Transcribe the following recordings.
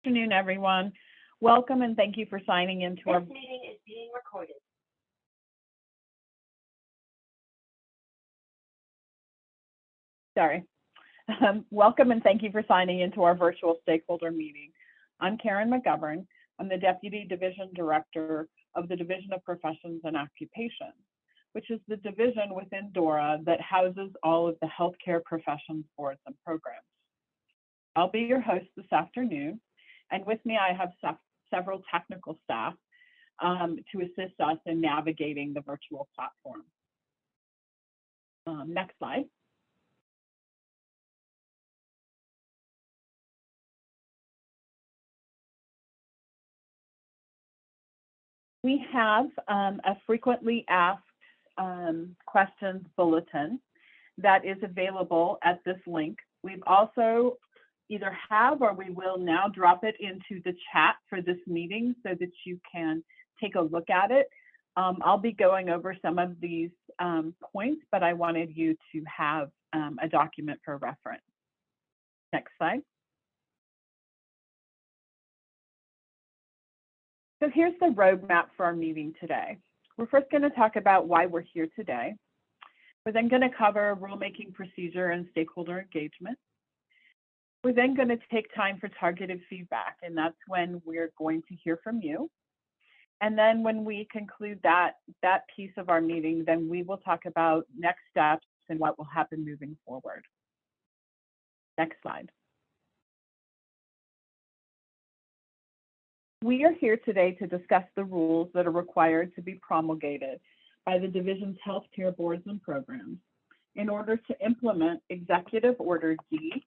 afternoon, everyone. Welcome and thank you for signing in to our meeting is being recorded. Welcome and thank you for signing into our virtual stakeholder meeting. I'm Karen McGovern. I'm the Deputy Division Director of the Division of Professions and Occupations, which is the division within DORA that houses all of the healthcare professions, boards, and programs. I'll be your host this afternoon, and with me I have several technical staff to assist us in navigating the virtual platform. Next slide. We have a frequently asked questions bulletin that is available at this link. We've also either have or we will now drop it into the chat for this meeting so that you can take a look at it. I'll be going over some of these points, but I wanted you to have a document for reference. Next slide. So here's the roadmap for our meeting today. We're first going to talk about why we're here today. We're then going to cover rulemaking procedure and stakeholder engagement. We're then going to take time for targeted feedback, and that's when we're going to hear from you. And then when we conclude that piece of our meeting, then we will talk about next steps and what will happen moving forward. Next slide. We are here today to discuss the rules that are required to be promulgated by the division's healthcare boards and programs in order to implement Executive Order D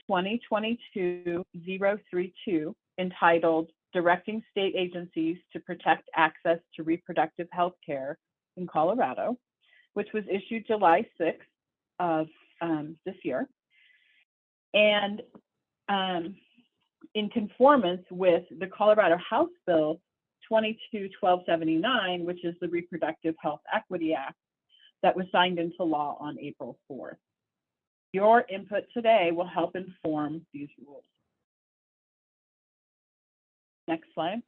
2022-032, entitled Directing State Agencies to Protect Access to Reproductive Health Care in Colorado, which was issued July 6th of this year. And in conformance with the Colorado House Bill 22-1279, which is the Reproductive Health Equity Act that was signed into law on April 4th. Your input today will help inform these rules. Next slide.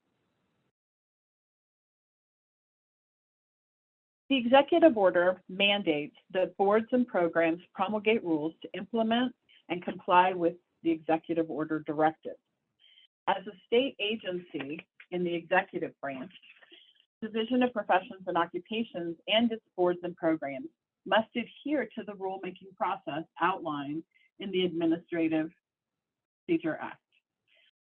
The executive order mandates that boards and programs promulgate rules to implement and comply with the executive order directives. As a state agency in the executive branch, Division of Professions and Occupations and its boards and programs must adhere to the rulemaking process outlined in the Administrative Procedure Act,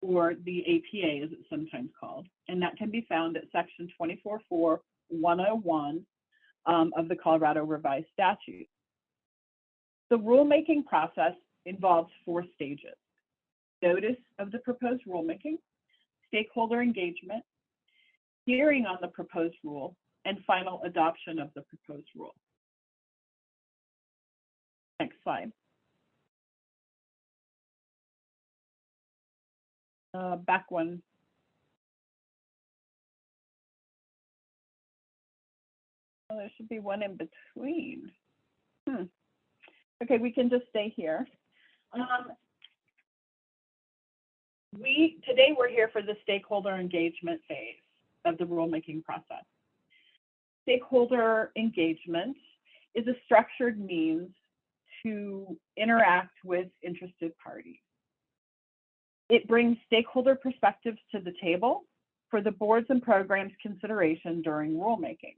or the APA as it's sometimes called, and that can be found at section 24.4.101 of the Colorado Revised Statute. The rulemaking process involves 4 stages: notice of the proposed rulemaking, stakeholder engagement, hearing on the proposed rule, and final adoption of the proposed rule. Next slide. Back one. Oh, there should be one in between. Okay, we can just stay here. Today we're here for the stakeholder engagement phase of the rulemaking process. Stakeholder engagement is a structured means to interact with interested parties. It brings stakeholder perspectives to the table for the boards and programs consideration during rulemaking.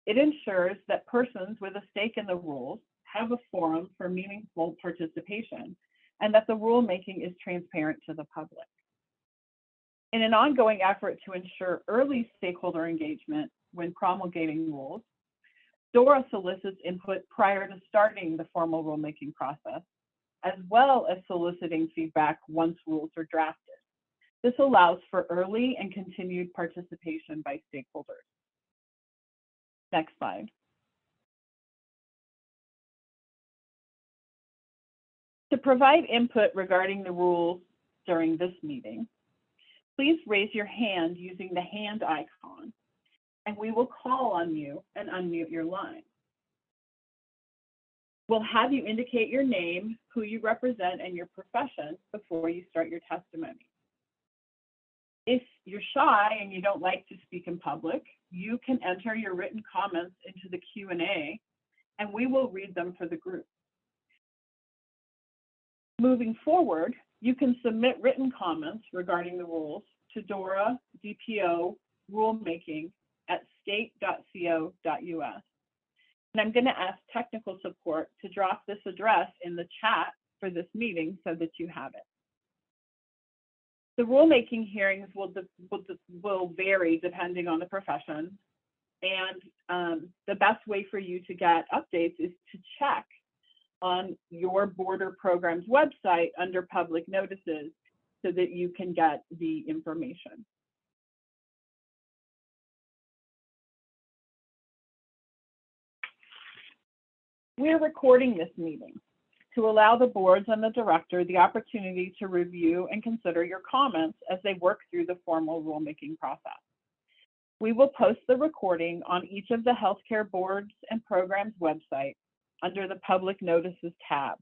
It ensures that persons with a stake in the rules have a forum for meaningful participation and that the rulemaking is transparent to the public. In an ongoing effort to ensure early stakeholder engagement when promulgating rules, DORA solicits input prior to starting the formal rulemaking process, as well as soliciting feedback once rules are drafted. This allows for early and continued participation by stakeholders. Next slide. To provide input regarding the rules during this meeting, please raise your hand using the hand icon, and we will call on you and unmute your line. We'll have you indicate your name, who you represent, and your profession before you start your testimony. If you're shy and you don't like to speak in public, you can enter your written comments into the Q&A and we will read them for the group. Moving forward, you can submit written comments regarding the rules to Dora DPO Rulemaking at state.co.us. And I'm going to ask technical support to drop this address in the chat for this meeting so that you have it. The rulemaking hearings will vary depending on the profession, and the best way for you to get updates is to check on your board or program's website under public notices so that you can get the information. We're recording this meeting to allow the boards and the director the opportunity to review and consider your comments as they work through the formal rulemaking process. We will post the recording on each of the healthcare boards and programs website under the Public Notices tab.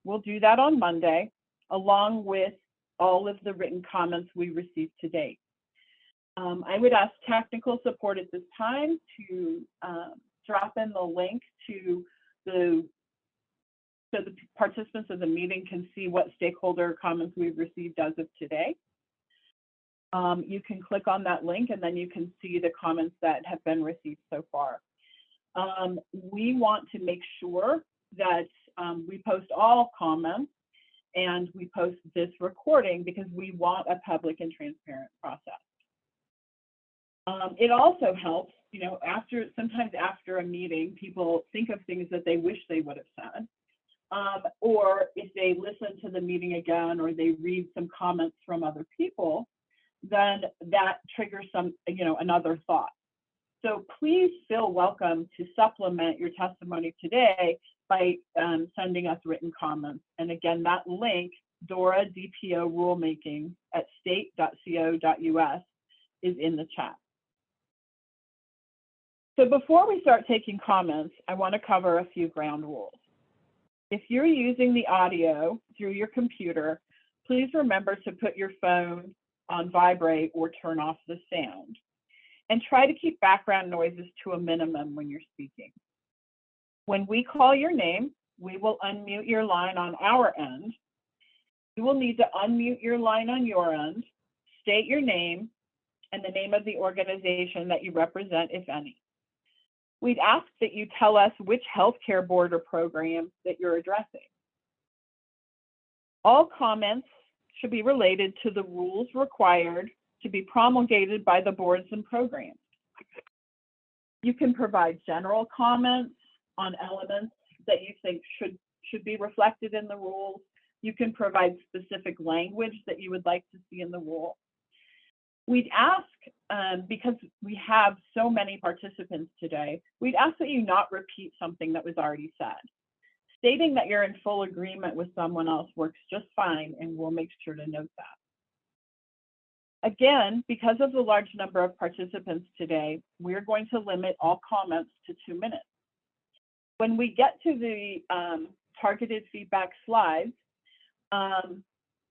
We'll do that on Monday, along with all of the written comments we received to date. I would ask technical support at this time to drop in the link to so the participants of the meeting can see what stakeholder comments we've received as of today. You can click on that link and then you can see the comments that have been received so far. We want to make sure that we post all comments and we post this recording because we want a public and transparent process. It also helps, you know, sometimes after a meeting, people think of things that they wish they would have said. Or if they listen to the meeting again or they read some comments from other people, then that triggers some, you know, another thought. So please feel welcome to supplement your testimony today by sending us written comments. And again, that link, Dora DPO Rulemaking at state.co.us, is in the chat. So before we start taking comments, I want to cover a few ground rules. If you're using the audio through your computer, please remember to put your phone on vibrate or turn off the sound. And try to keep background noises to a minimum when you're speaking. When we call your name, we will unmute your line on our end. You will need to unmute your line on your end, state your name, and the name of the organization that you represent, if any. We'd ask that you tell us which healthcare board or program that you're addressing. All comments should be related to the rules required to be promulgated by the boards and programs. You can provide general comments on elements that you think should be reflected in the rules. You can provide specific language that you would like to see in the rule. We'd ask, because we have so many participants today, we'd ask that you not repeat something that was already said. Stating that you're in full agreement with someone else works just fine, and we'll make sure to note that. Again, because of the large number of participants today, we're going to limit all comments to 2 minutes. When we get to the targeted feedback slides,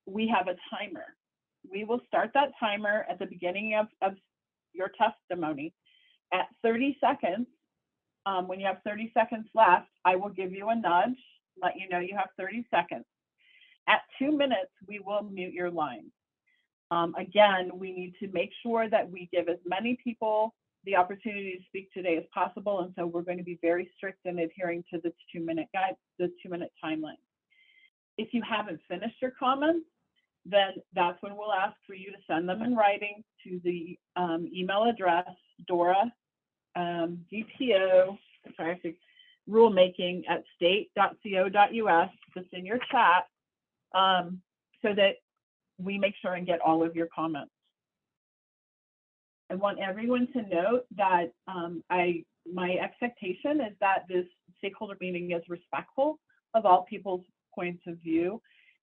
we have a timer. We will start that timer at the beginning of your testimony. At 30 seconds, when you have 30 seconds left, I will give you a nudge, let you know you have 30 seconds. At 2 minutes, we will mute your line. Again, we need to make sure that we give as many people the opportunity to speak today as possible, and so we're going to be very strict in adhering to the 2-minute guide, the 2-minute timeline. If you haven't finished your comments, then that's when we'll ask for you to send them in writing to the email address, Dora DPO, Rulemaking at state.co.us, that's in your chat, so that we make sure and get all of your comments. I want everyone to note that my expectation is that this stakeholder meeting is respectful of all people's points of view.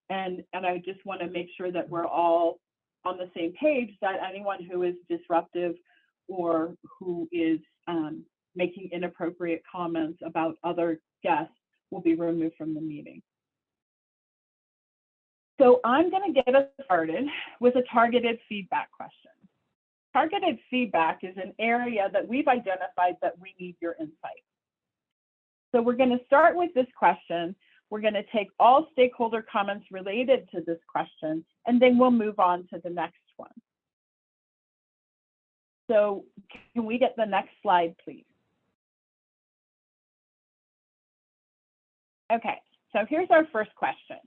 And I just want to make sure that we're all on the same page, that anyone who is disruptive or who is making inappropriate comments about other guests will be removed from the meeting. So I'm going to get us started with a targeted feedback question. Targeted feedback is an area that we've identified that we need your insight. So we're going to start with this question. We're going to take all stakeholder comments related to this question, and then we'll move on to the next one. So can we get the next slide, please? Okay, so here's our first question.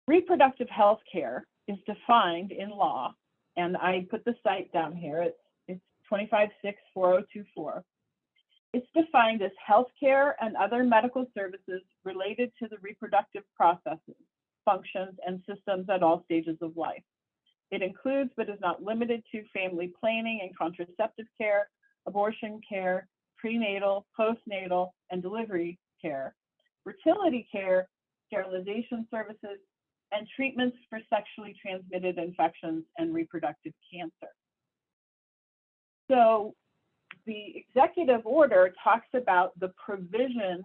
Reproductive health care is defined in law, and I put the site down here. It's 25-6-4024. It's defined as healthcare and other medical services related to the reproductive processes, functions, and systems at all stages of life. It includes, but is not limited to, family planning and contraceptive care, abortion care, prenatal, postnatal, and delivery care, fertility care, sterilization services, and treatments for sexually transmitted infections and reproductive cancer. So the executive order talks about the provision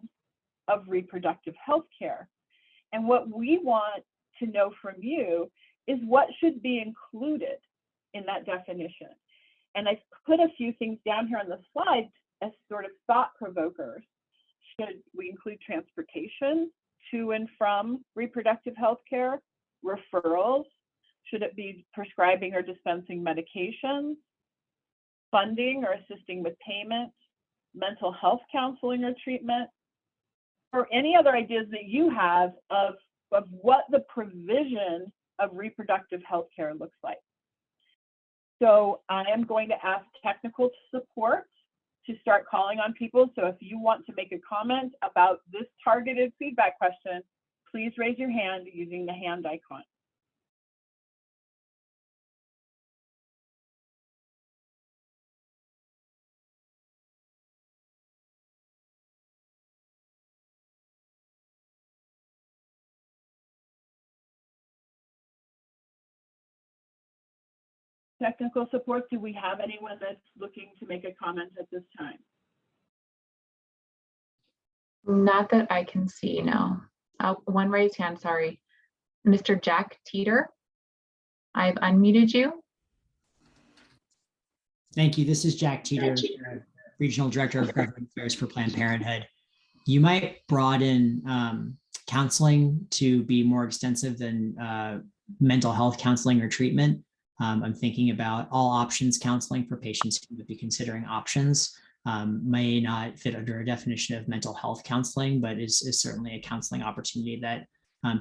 of reproductive health care. And what we want to know from you is what should be included in that definition. And I put a few things down here on the slide as sort of thought provokers. Should we include transportation to and from reproductive health care, referrals? Should it be prescribing or dispensing medications, funding or assisting with payment, mental health counseling or treatment, or any other ideas that you have of what the provision of reproductive health care looks like? So I am going to ask technical support to start calling on people. So if you want to make a comment about this targeted feedback question, please raise your hand using the hand icon. Technical support, do we have anyone that's looking to make a comment at this time? Not that I can see, no. One raised hand, sorry. Mr. Jack Teeter, I've unmuted you. Thank you. This is Jack Teeter, Regional Director of Government Affairs for Planned Parenthood. You might broaden counseling to be more extensive than mental health counseling or treatment. I'm thinking about all options counseling for patients who would be considering options. May not fit under a definition of mental health counseling, but is certainly a counseling opportunity that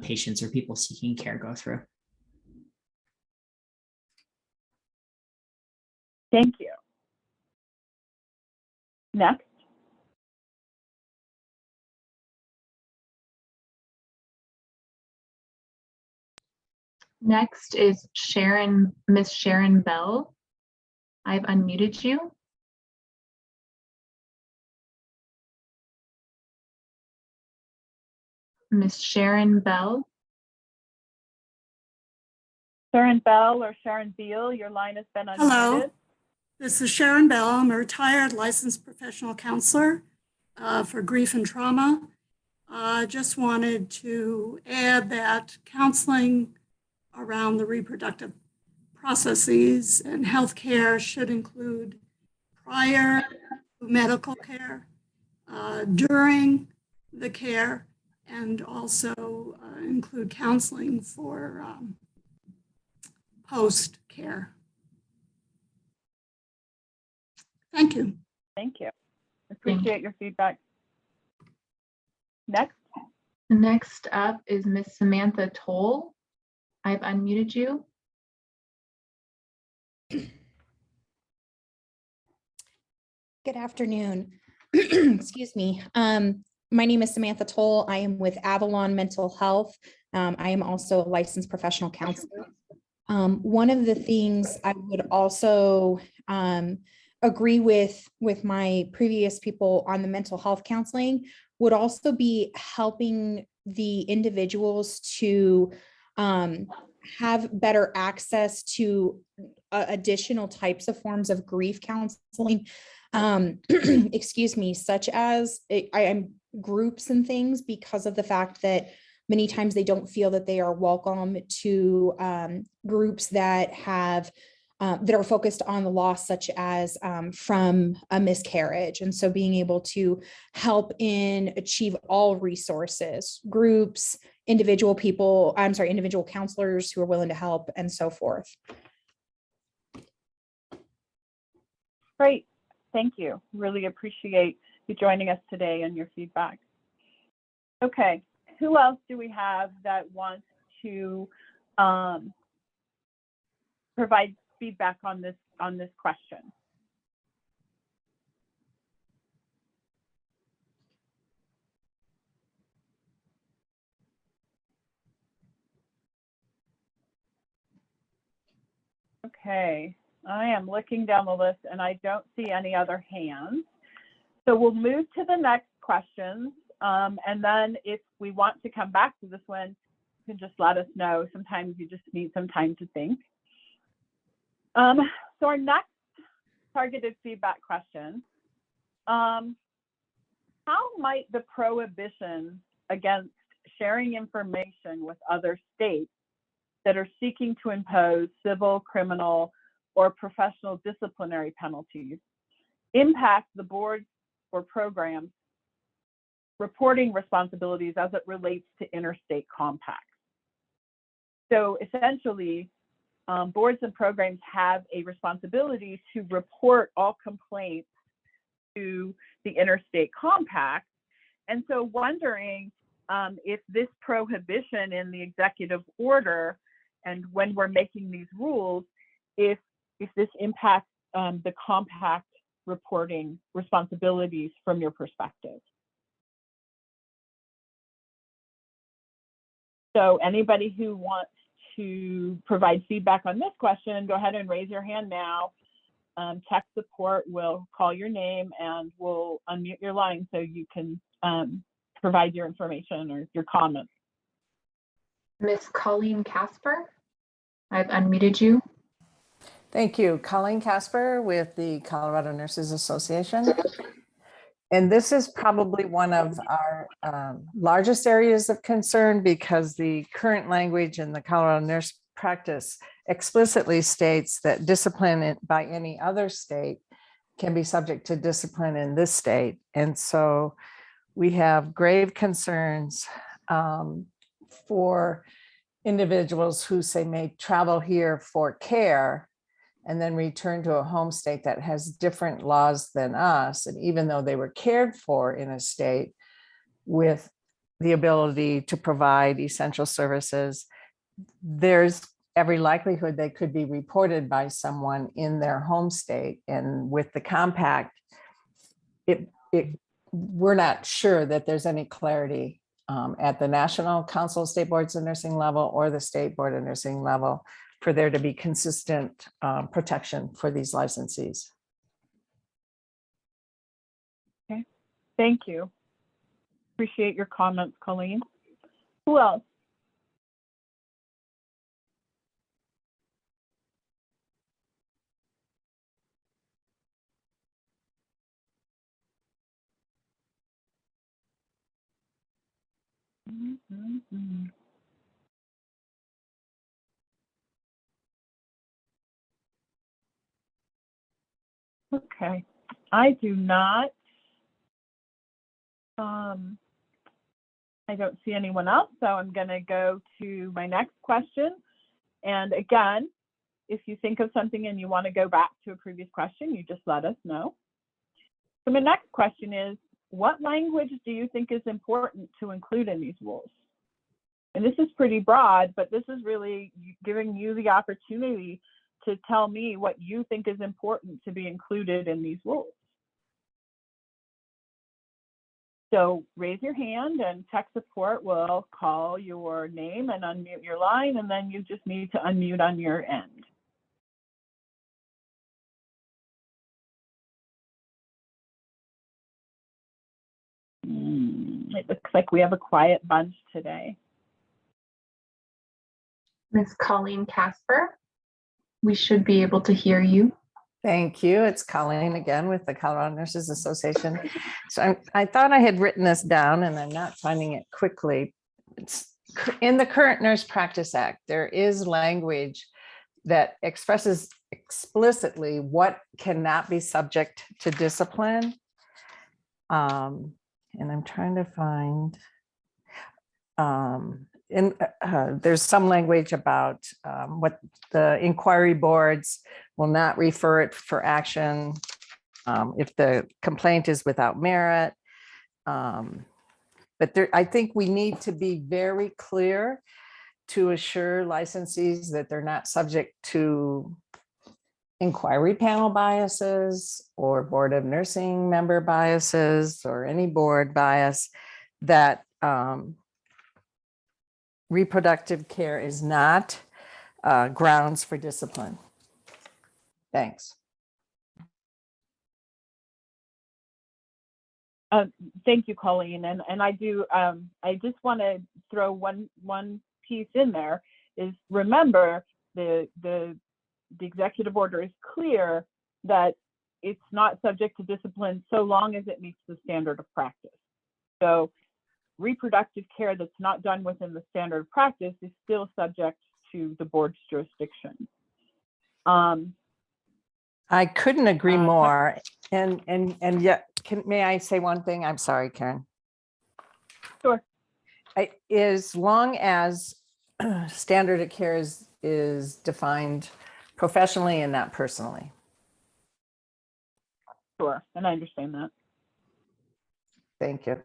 patients or people seeking care go through. Thank you. Next. Next is Miss Sharon Bell. I've unmuted you. Miss Sharon Bell. Sharon Bell or Sharon Beal, your line has been unmuted. Hello, this is Sharon Bell. I'm a retired licensed professional counselor for grief and trauma. Just wanted to add that counseling around the reproductive processes and healthcare should include prior medical care, during the care, and also include counseling for post-care. Thank you. Thank you. Appreciate your feedback. Next. Next up is Miss Samantha Toll. I've unmuted you. Good afternoon. Excuse me. My name is Samantha Toll. I am with Avalon Mental Health. I am also a licensed professional counselor. One of the things I would also agree with my previous people on the mental health counseling would also be helping the individuals to have better access to additional types of forms of grief counseling, excuse me, such as groups and things, because of the fact that Many times they don't feel that they are welcome to groups that have that are focused on the loss, such as from a miscarriage. And so being able to help in achieve all resources, groups, individual counselors who are willing to help, and so forth. Great, thank you. Really appreciate you joining us today and your feedback. Okay, who else do we have that wants to provide feedback on this question? Okay, I am looking down the list and I don't see any other hands. So we'll move to the next questions. And then if we want to come back to this one, you can just let us know. Sometimes you just need some time to think. So our next targeted feedback question, how might the prohibition against sharing information with other states that are seeking to impose civil, criminal, or professional disciplinary penalties impact the board or program reporting responsibilities as it relates to interstate compacts? So essentially, boards and programs have a responsibility to report all complaints to the interstate compact. And so wondering if this prohibition in the executive order and when we're making these rules, if this impacts the compact reporting responsibilities from your perspective. So anybody who wants to provide feedback on this question, go ahead and raise your hand now. Tech support will call your name and we'll unmute your line so you can provide your information or your comments. Miss Colleen Casper, I've unmuted you. Thank you. Colleen Casper with the Colorado Nurses Association. And this is probably one of our largest areas of concern because the current language in the Colorado Nurse Practice explicitly states that discipline by any other state can be subject to discipline in this state. And so we have grave concerns for individuals who say may travel here for care and then return to a home state that has different laws than us. And even though they were cared for in a state with the ability to provide essential services, there's every likelihood they could be reported by someone in their home state. And with the compact, we're not sure that there's any clarity at the National Council of State Boards of Nursing level or the State Board of Nursing level for there to be consistent protection for these licensees. Okay, thank you. Appreciate your comments, Colleen. Who else? Okay, I do not. I don't see anyone else, so I'm going to go to my next question. And again, if you think of something and you want to go back to a previous question, you just let us know. So my next question is, what language do you think is important to include in these rules? And this is pretty broad, but this is really giving you the opportunity to tell me what you think is important to be included in these rules. So raise your hand and tech support will call your name and unmute your line, and then you just need to unmute on your end. It looks like we have a quiet bunch today. Miss Colleen Casper, we should be able to hear you. Thank you. It's Colleen again with the Colorado Nurses Association. So I thought I had written this down and I'm not finding it quickly. in the current Nurse Practice Act, there is language that expresses explicitly what cannot be subject to discipline. And I'm trying to find, there's some language about what the inquiry boards will not refer it for action if the complaint is without merit. But there, I think we need to be very clear to assure licensees that they're not subject to inquiry panel biases or board of nursing member biases or any board bias, that reproductive care is not grounds for discipline. Thanks. Thank you, Colleen. And I do, I just want to throw one piece in there is, remember the executive order is clear that it's not subject to discipline so long as it meets the standard of practice. So reproductive care that's not done within the standard of practice is still subject to the board's jurisdiction. I couldn't agree more. And yet, may I say one thing? I'm sorry, Karen. Sure. As long as standard of care is defined professionally and not personally. Sure, and I understand that. Thank you.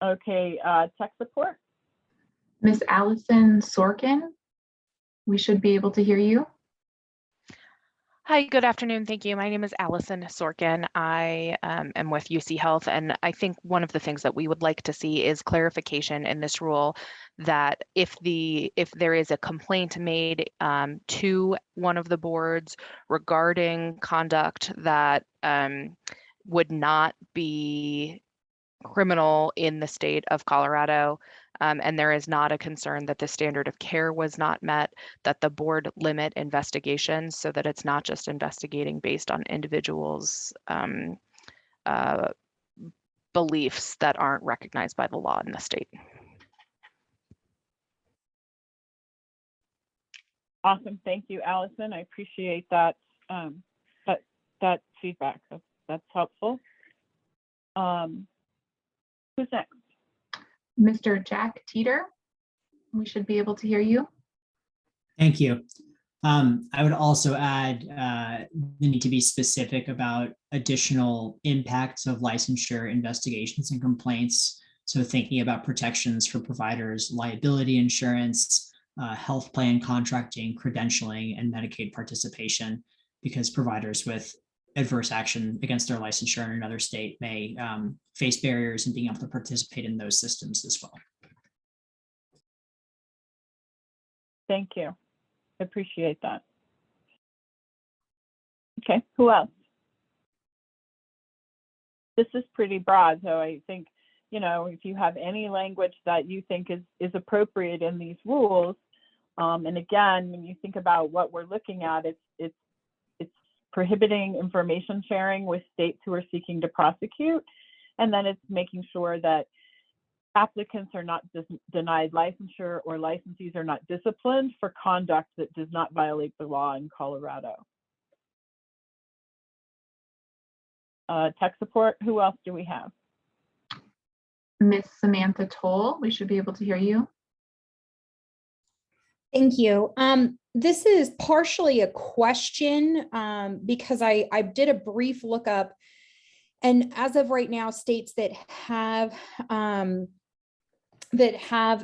Okay, tech support. Miss Allison Sorkin, we should be able to hear you. Hi, good afternoon. Thank you. My name is Allison Sorkin. I am with UC Health, and I think one of the things that we would like to see is clarification in this rule that if there is a complaint made to one of the boards regarding conduct that would not be criminal in the state of Colorado, and there is not a concern that the standard of care was not met, that the board limit investigations so that it's not just investigating based on individuals' beliefs that aren't recognized by the law in the state. Awesome, thank you, Allison. I appreciate that that feedback. That's helpful. Who's next? Mr. Jack Teeter, we should be able to hear you. Thank you. I would also add the need to be specific about additional impacts of licensure investigations and complaints. So thinking about protections for providers, liability insurance, health plan contracting, credentialing, and Medicaid participation, because providers with adverse action against their licensure in another state may face barriers in being able to participate in those systems as well. Thank you. Appreciate that. Okay, who else? This is pretty broad, so I think, you know, if you have any language that you think is appropriate in these rules, and again, when you think about what we're looking at, it's prohibiting information sharing with states who are seeking to prosecute, and then it's making sure that applicants are not denied licensure or licensees are not disciplined for conduct that does not violate the law in Colorado. Tech support, who else do we have? Miss Samantha Toll, we should be able to hear you. Thank you. This is partially a question because I did a brief lookup, and as of right now, states that have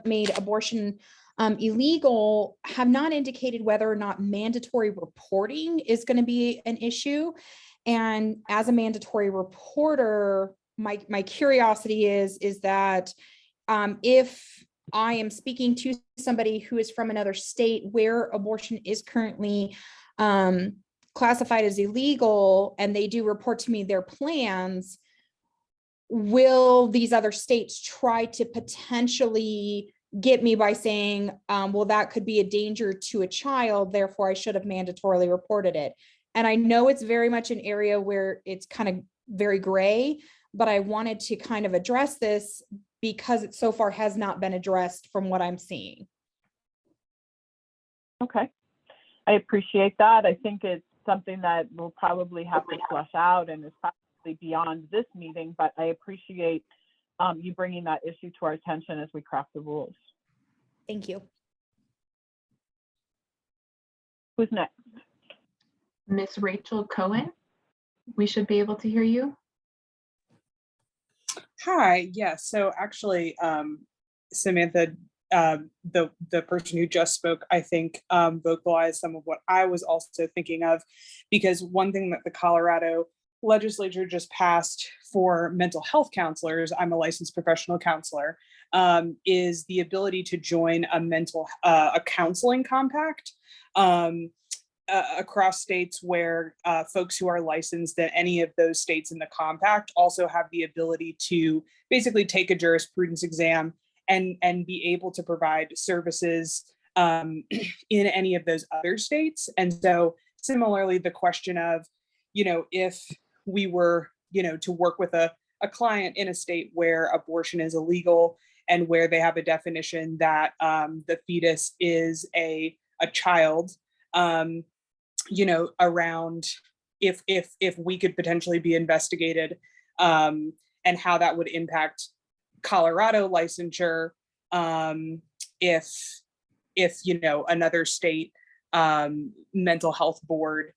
made abortion illegal have not indicated whether or not mandatory reporting is going to be an issue. And as a mandatory reporter, my curiosity is that if I am speaking to somebody who is from another state where abortion is currently classified as illegal, and they do report to me their plans, will these other states try to potentially get me by saying, well, that could be a danger to a child, therefore I should have mandatorily reported it? And I know it's very much an area where it's kind of very gray, but I wanted to kind of address this because it so far has not been addressed from what I'm seeing. Okay, I appreciate that. I think it's something that we'll probably have to flesh out and is probably beyond this meeting, but I appreciate you bringing that issue to our attention as we craft the rules. Thank you. Who's next? Miss Rachel Cohen, we should be able to hear you. Hi, yes. So actually, Samantha, the person who just spoke, I think, vocalized some of what I was also thinking of, because one thing that the Colorado legislature just passed for mental health counselors, I'm a licensed professional counselor, is the ability to join a counseling compact across states where folks who are licensed in any of those states in the compact also have the ability to basically take a jurisprudence exam and be able to provide services in any of those other states. And so similarly, the question of, if we were, to work with a client in a state where abortion is illegal and where they have a definition that the fetus is a child, around if we could potentially be investigated and how that would impact Colorado licensure if another state mental health board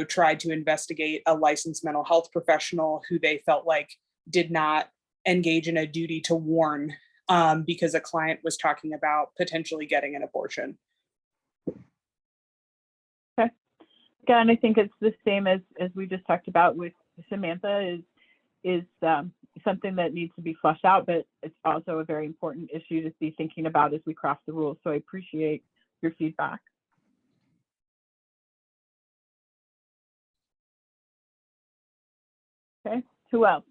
tried to investigate a licensed mental health professional who they felt like did not engage in a duty to warn because a client was talking about potentially getting an abortion. Again, I think it's the same as we just talked about with Samantha, is something that needs to be fleshed out, but it's also a very important issue to be thinking about as we craft the rules. So I appreciate your feedback. Okay, who else?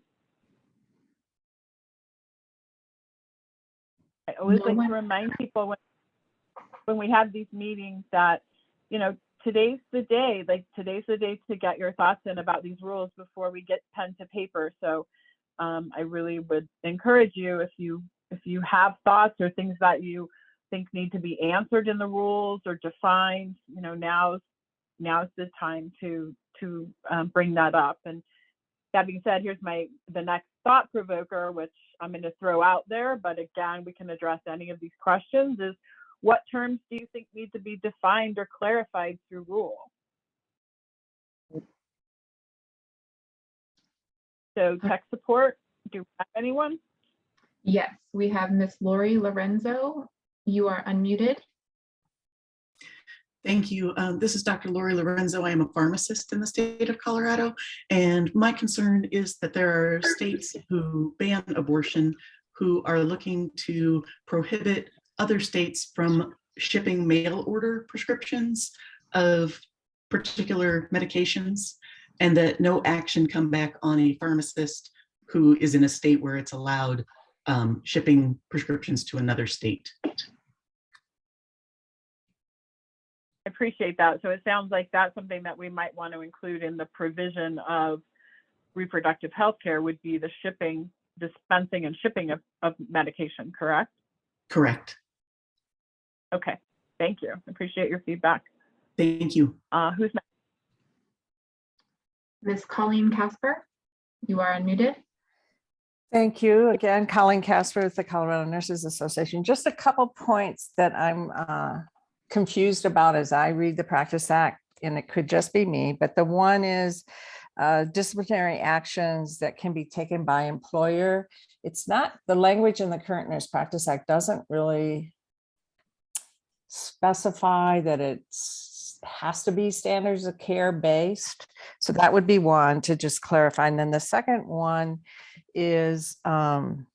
I always like to remind people when we have these meetings that, today's the day, to get your thoughts in about these rules before we get pen to paper. So I really would encourage you, if you have thoughts or things that you think need to be answered in the rules or defined, now's the time to bring that up. And that being said, here's the next thought provoker, which I'm going to throw out there, but again, we can address any of these questions, is what terms do you think need to be defined or clarified through rule? So tech support, do we have anyone? Yes, we have Miss Lori Lorenzo. You are unmuted. Thank you. This is Dr. Lori Lorenzo. I am a pharmacist in the state of Colorado, and my concern is that there are states who ban abortion who are looking to prohibit other states from shipping mail order prescriptions of particular medications, and that no action come back on a pharmacist who is in a state where it's allowed shipping prescriptions to another state. I appreciate that. So it sounds like that's something that we might want to include in the provision of reproductive health care, would be the dispensing and shipping of medication, correct? Correct. Okay, thank you. Appreciate your feedback. Thank you. Who's next? Miss Colleen Casper, you are unmuted. Thank you. Again, Colleen Casper with the Colorado Nurses Association. Just a couple points that I'm confused about as I read the Practice Act, and it could just be me, but the one is disciplinary actions that can be taken by employer. It's not, the language in the current Nurse Practice Act doesn't really specify that it has to be standards of care based. So that would be one to just clarify. And then the second one is on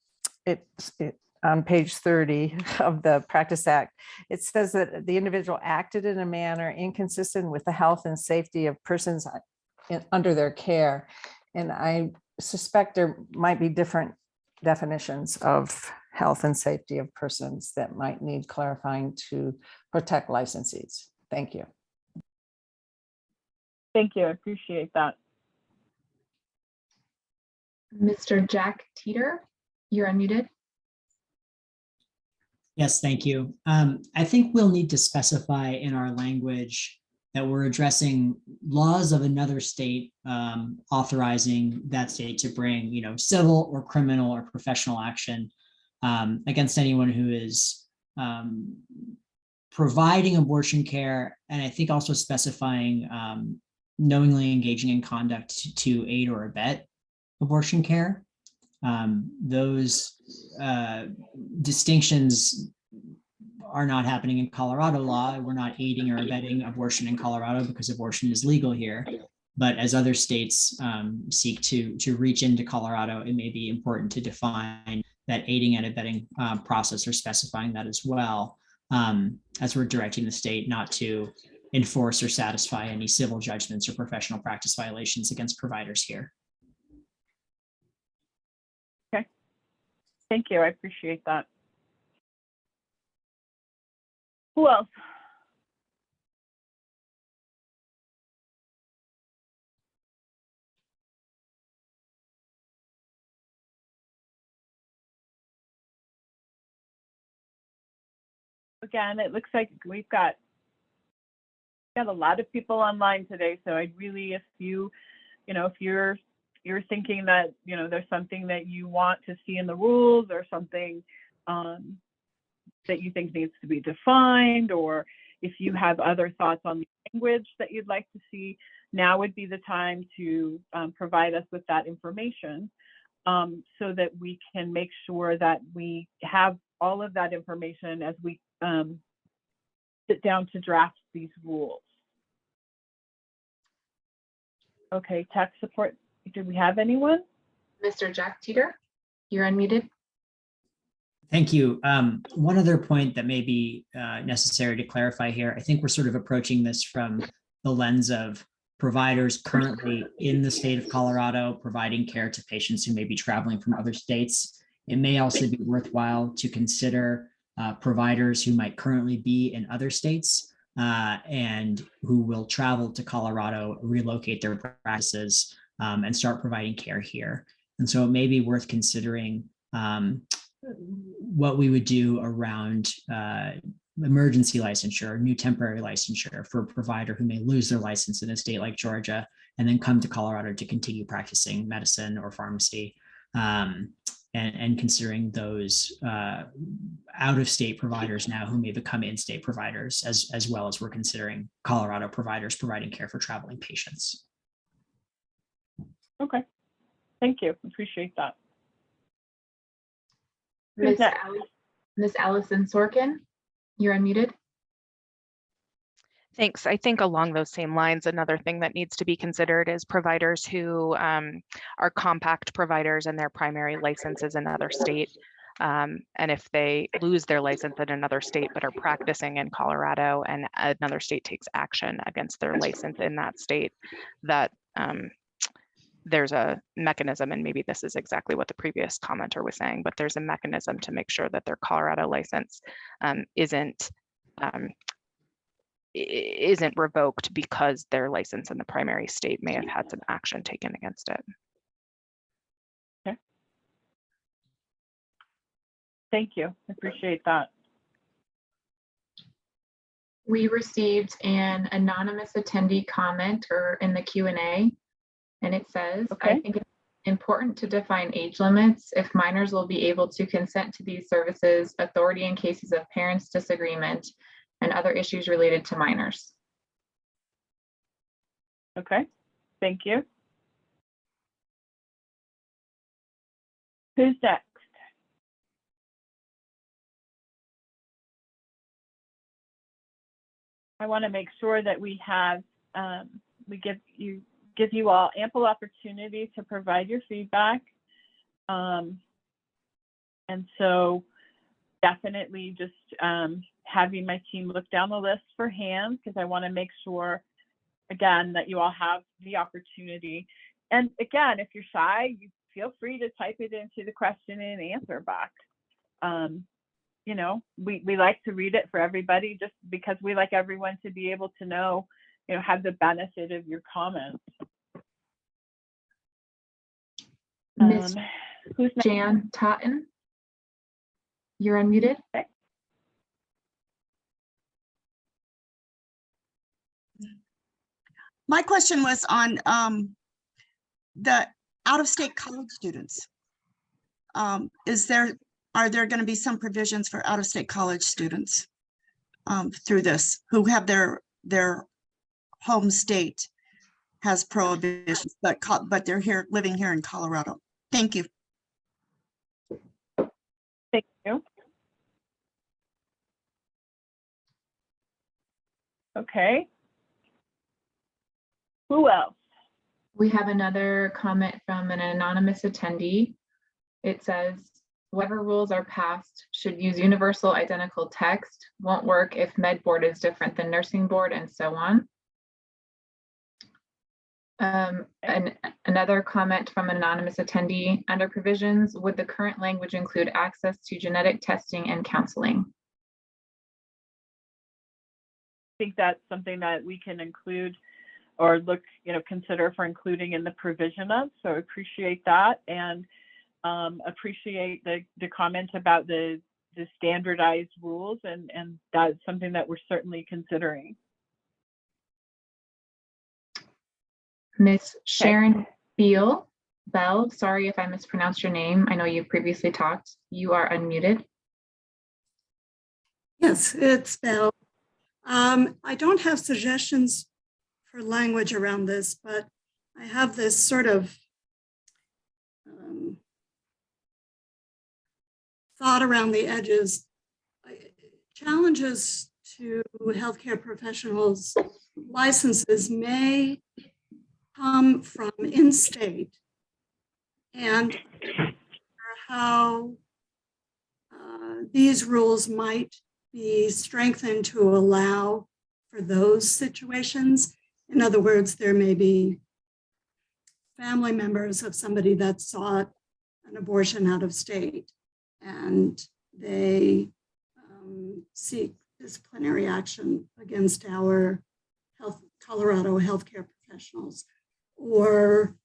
page 30 of the Practice Act, it says that the individual acted in a manner inconsistent with the health and safety of persons under their care. And I suspect there might be different definitions of health and safety of persons that might need clarifying to protect licensees. Thank you. Thank you. I appreciate that. Mr. Jack Teeter, you're unmuted. Yes, thank you. I think we'll need to specify in our language that we're addressing laws of another state authorizing that state to bring, civil or criminal or professional action against anyone who is providing abortion care, and I think also specifying knowingly engaging in conduct to aid or abet abortion care. Those distinctions are not happening in Colorado law. We're not aiding or abetting abortion in Colorado because abortion is legal here. But as other states seek to reach into Colorado, it may be important to define that aiding and abetting process, or specifying that as well, as we're directing the state not to enforce or satisfy any civil judgments or professional practice violations against providers here. Okay, thank you. I appreciate that. Who else? Again, it looks like we've got a lot of people online today. So I'd really, if you're thinking that, there's something that you want to see in the rules, or something that you think needs to be defined, or if you have other thoughts on the language that you'd like to see, now would be the time to provide us with that information, so that we can make sure that we have all of that information as we sit down to draft these rules. Okay, tech support, do we have anyone? Mr. Jack Teeter, you're unmuted. Thank you. One other point that may be necessary to clarify here, I think we're sort of approaching this from the lens of providers currently in the state of Colorado providing care to patients who may be traveling from other states. It may also be worthwhile to consider providers who might currently be in other states and who will travel to Colorado, relocate their practices, and start providing care here. And so it may be worth considering what we would do around emergency licensure, new temporary licensure for a provider who may lose their license in a state like Georgia and then come to Colorado to continue practicing medicine or pharmacy, and considering those out-of-state providers now who may become in-state providers, as well as we're considering Colorado providers providing care for traveling patients. Okay, thank you, appreciate that. Miss Allison Sorkin, you're unmuted. Thanks. I think along those same lines, another thing that needs to be considered is providers who are compact providers and their primary license is another state. And if they lose their license in another state but are practicing in Colorado and another state takes action against their license in that state, that there's a mechanism, and maybe this is exactly what the previous commenter was saying, but there's a mechanism to make sure that their Colorado license isn't revoked because their license in the primary state may have had some action taken against it. Okay. Thank you, I appreciate that. We received an anonymous attendee comment or in the Q&A, and it says, okay. I think it's important to define age limits if minors will be able to consent to these services, authority in cases of parents' disagreement, and other issues related to minors. Okay, thank you. Who's next? I want to make sure that we have, we give you all ample opportunity to provide your feedback. And so definitely just having my team look down the list for hands, because I want to make sure, again, that you all have the opportunity. And again, if you're shy, you feel free to type it into the question and answer box. You know, we like to read it for everybody just because we like everyone to be able to know, you know, have the benefit of your comments. Ms. Who's next? Jan Totten, you're unmuted. Okay. My question was on the out-of-state college students. Are there going to be some provisions for out-of-state college students through this who have their home state has prohibitions, but they're here living here in Colorado? Thank you. Thank you. Okay. Who else? We have another comment from an anonymous attendee. It says, whatever rules are passed should use universal identical text, won't work if med board is different than nursing board, and so on. And another comment from an anonymous attendee, under provisions, would the current language include access to genetic testing and counseling? I think that's something that we can include or look, consider for including in the provision of. So appreciate that, and appreciate the comment about the standardized rules, and that's something that we're certainly considering. Miss Sharon Bell, sorry if I mispronounced your name. I know you previously talked. You are unmuted. Yes, it's Bell. I don't have suggestions for language around this, but I have this sort of thought around the edges. Challenges to healthcare professionals' licenses may come from in-state, and how these rules might be strengthened to allow for those situations. In other words, there may be family members of somebody that sought an abortion out of state, and they seek disciplinary action against our Colorado healthcare professionals. Or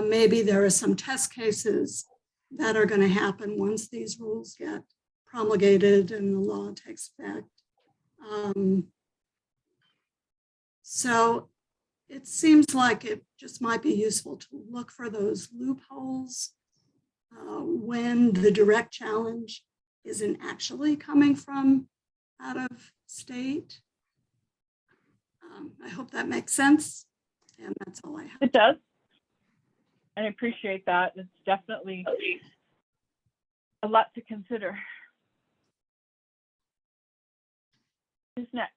maybe there are some test cases that are going to happen once these rules get promulgated and the law takes effect. So it seems like it just might be useful to look for those loopholes when the direct challenge isn't actually coming from out of state. I hope that makes sense. And that's all I have. It does. I appreciate that. It's definitely a lot to consider. Who's next?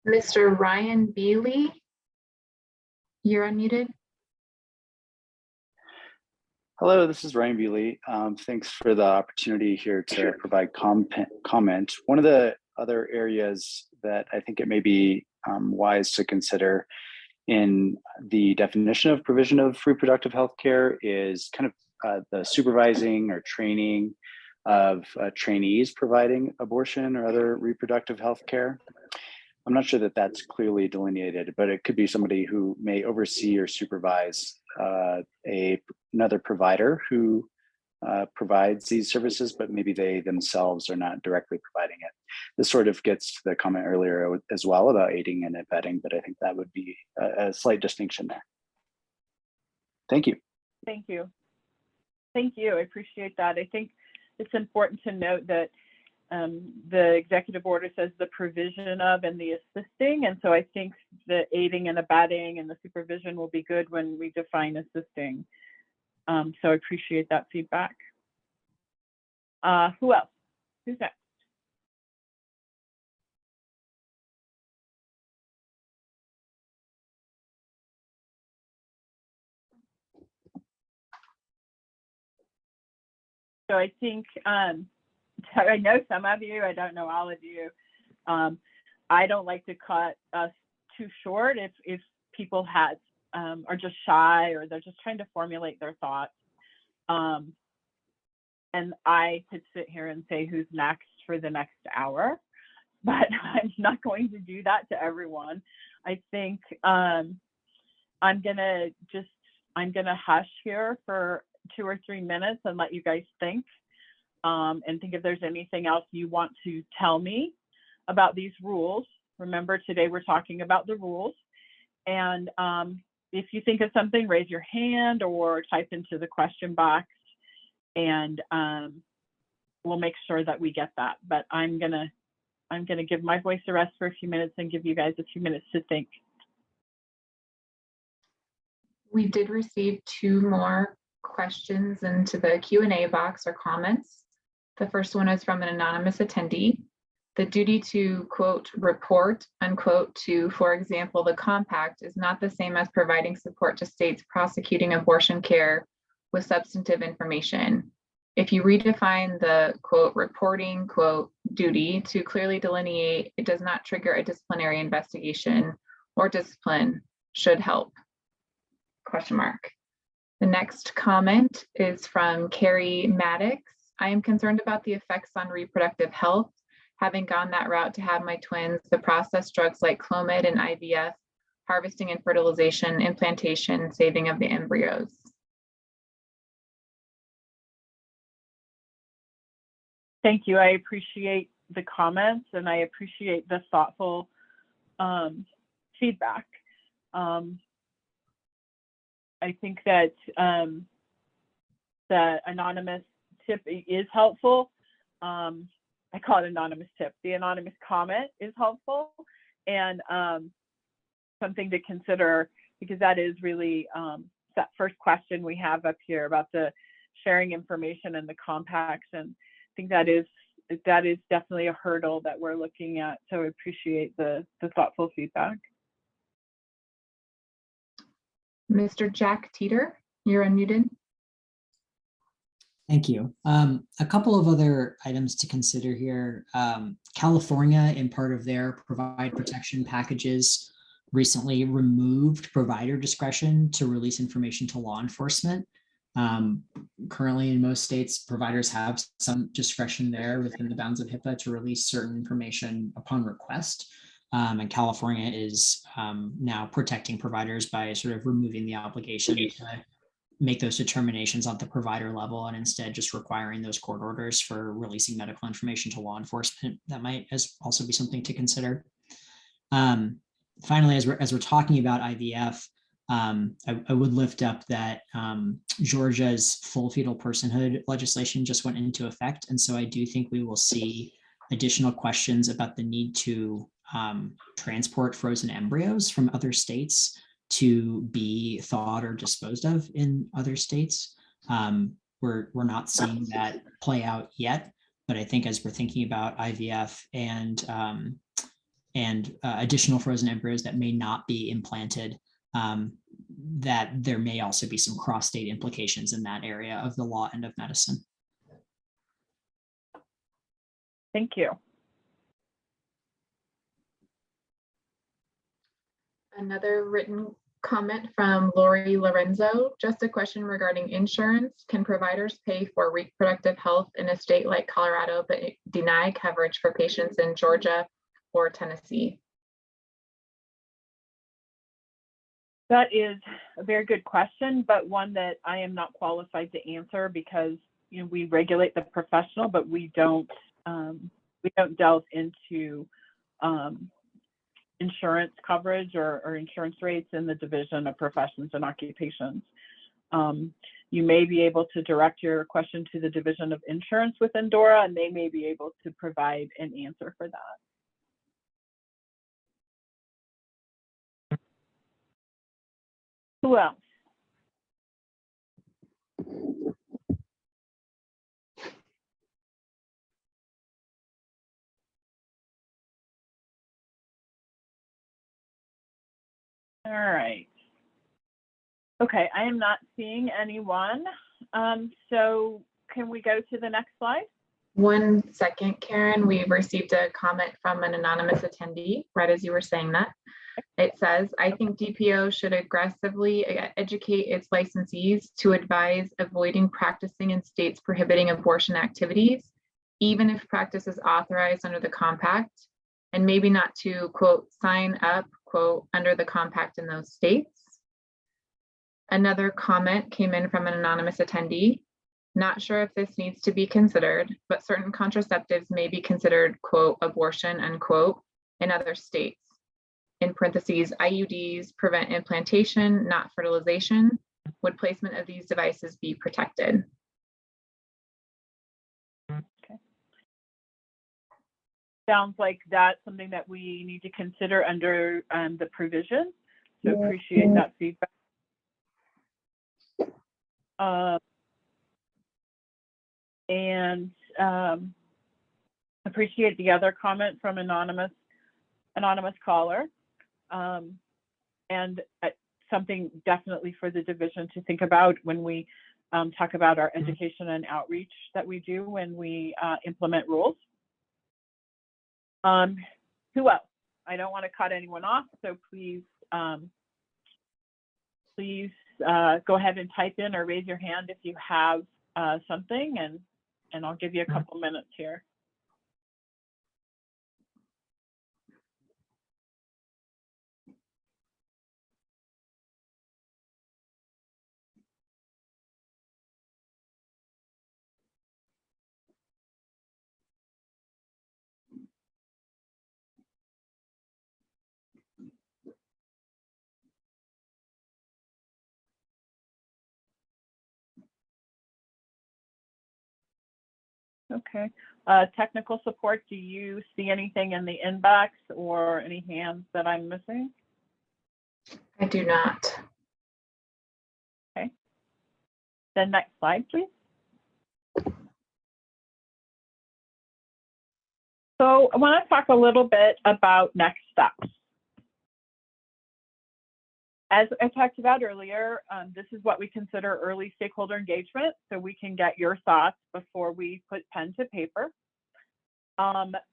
Mr. Ryan Bealey, you're unmuted. Hello, this is Ryan Bealey. Thanks for the opportunity here to provide comment. One of the other areas that I think it may be wise to consider in the definition of provision of reproductive health care is kind of the supervising or training of trainees providing abortion or other reproductive health care. I'm not sure that that's clearly delineated, but it could be somebody who may oversee or supervise another provider who provides these services, but maybe they themselves are not directly providing it. This sort of gets to the comment earlier as well about aiding and abetting, but I think that would be a slight distinction there. Thank you. Thank you. Thank you. I appreciate that. I think it's important to note that the executive order says the provision of and the assisting. And so I think the aiding and abetting and the supervision will be good when we define assisting. So I appreciate that feedback. Who else? Who's next? So I think, I know some of you, I don't know all of you. I don't like to cut us too short if people are just shy or they're just trying to formulate their thoughts. And I could sit here and say who's next for the next hour, but I'm not going to do that to everyone. I think I'm gonna hush here for 2 or 3 minutes and let you guys think, and think if there's anything else you want to tell me about these rules. Remember, today we're talking about the rules, And if you think of something, raise your hand or type into the question box, and we'll make sure that we get that. But I'm gonna give my voice a rest for a few minutes and give you guys a few minutes to think. We did receive 2 more questions into the Q&A box or comments. The first one is from an anonymous attendee. The duty to, quote, report, unquote, to, for example, the compact is not the same as providing support to states prosecuting abortion care with substantive information. If you redefine the, quote, reporting, quote, duty to clearly delineate, it does not trigger a disciplinary investigation or discipline should help, question mark. The next comment is from Carrie Maddox. I am concerned about the effects on reproductive health. Having gone that route to have my twins, the processed drugs like Clomid and IVF, harvesting and fertilization, implantation, saving of the embryos. Thank you. I appreciate the comments and I appreciate the thoughtful feedback. I think that the anonymous tip is helpful. I call it anonymous tip. The anonymous comment is helpful and something to consider, because that is really that first question we have up here about the sharing information and the compacts. And I think that is definitely a hurdle that we're looking at. So I appreciate the thoughtful feedback. Mr. Jack Teeter, you're unmuted. Thank you. A couple of other items to consider here. California, in part of their provide protection packages, recently removed provider discretion to release information to law enforcement. Currently in most states, providers have some discretion there within the bounds of HIPAA to release certain information upon request. And California is now protecting providers by sort of removing the obligation to make those determinations at the provider level and instead just requiring those court orders for releasing medical information to law enforcement. That might also be something to consider. Finally, as we're talking about IVF, I would lift up that Georgia's full fetal personhood legislation just went into effect. And so I do think we will see additional questions about the need to transport frozen embryos from other states to be thawed or disposed of in other states. We're not seeing that play out yet, but I think as we're thinking about IVF and additional frozen embryos that may not be implanted, that there may also be some cross-state implications in that area of the law and of medicine. Thank you. Another written comment from Lori Lorenzo. Just a question regarding insurance. Can providers pay for reproductive health in a state like Colorado, but deny coverage for patients in Georgia or Tennessee? That is a very good question, but one that I am not qualified to answer because we regulate the professional, but we don't delve into insurance coverage or insurance rates in the Division of Professions and Occupations. You may be able to direct your question to the Division of Insurance within DORA, and they may be able to provide an answer for that. Who else? All right. Okay, I am not seeing anyone. So can we go to the next slide? 1 second, Karen. We've received a comment from an anonymous attendee right as you were saying that. It says, I think DPO should aggressively educate its licensees to advise avoiding practicing in states prohibiting abortion activities, even if practice is authorized under the compact, and maybe not to, quote, sign up, quote, under the compact in those states. Another comment came in from an anonymous attendee. Not sure if this needs to be considered, but certain contraceptives may be considered, quote, abortion, unquote, in other states. in parentheses, IUDs prevent implantation, not fertilization. Would placement of these devices be protected? Sounds like that's something that we need to consider under the provision. So appreciate that feedback. And appreciate the other comment from anonymous caller. And something definitely for the division to think about when we talk about our education and outreach that we do when we implement rules. Who else? I don't want to cut anyone off, so please go ahead and type in or raise your hand if you have something, and I'll give you a couple minutes here. Okay. Technical support, do you see anything in the inbox or any hands that I'm missing? I do not. Okay. Then next slide, please. So I want to talk a little bit about next steps. As I talked about earlier, this is what we consider early stakeholder engagement, so we can get your thoughts before we put pen to paper.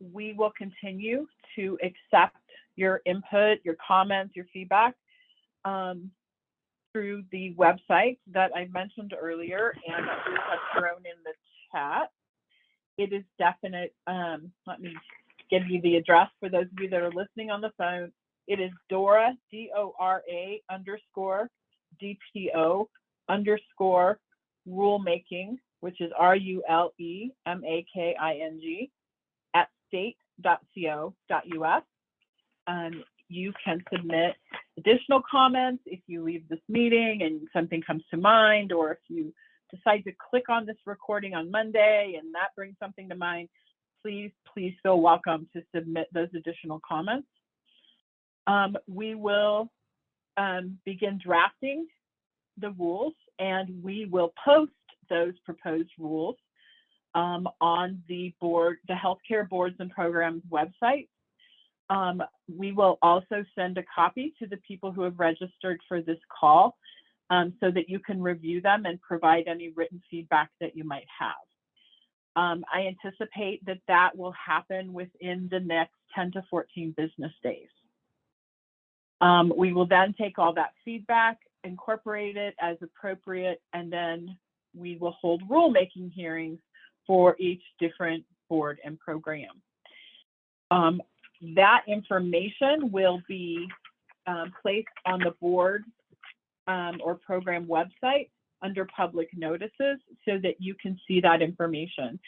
We will continue to accept your input, your comments, your feedback through the website that I mentioned earlier and that we have thrown in the chat. It is definite. Let me give you the address for those of you that are listening on the phone. It is Dora, D-O-R-A _DPO _rulemaking, which is RULEMAKING at state.co.us. You can submit additional comments if you leave this meeting and something comes to mind, or if you decide to click on this recording on Monday and that brings something to mind, please feel welcome to submit those additional comments. We will begin drafting the rules, and we will post those proposed rules on the healthcare boards and programs website. We will also send a copy to the people who have registered for this call so that you can review them and provide any written feedback that you might have. I anticipate that will happen within the next 10 to 14 business days. We will then take all that feedback, incorporate it as appropriate, and then we will hold rulemaking hearings for each different board and program. That information will be placed on the board or program website under public notices so that you can see that information.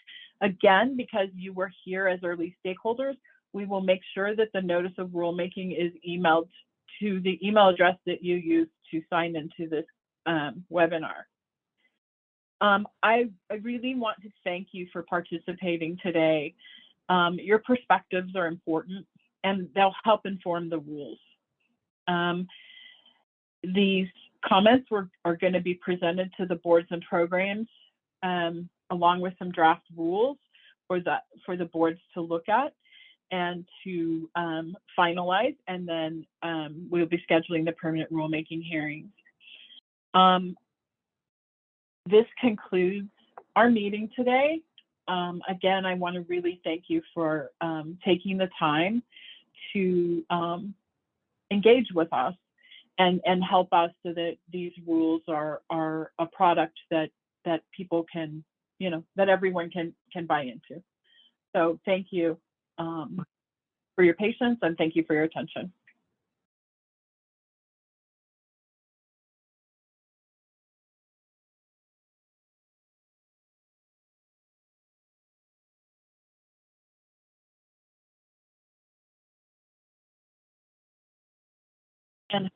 Again, because you were here as early stakeholders, we will make sure that the notice of rulemaking is emailed to the email address that you used to sign into this webinar. I really want to thank you for participating today. Your perspectives are important and they'll help inform the rules. These comments are going to be presented to the boards and programs along with some draft rules for the boards to look at and to finalize, and then we'll be scheduling the permanent rulemaking hearings. This concludes our meeting today. Again, I want to really thank you for taking the time to engage with us and help us so that these rules are a product that people can, that everyone can buy into. So thank you for your patience, and thank you for your attention. And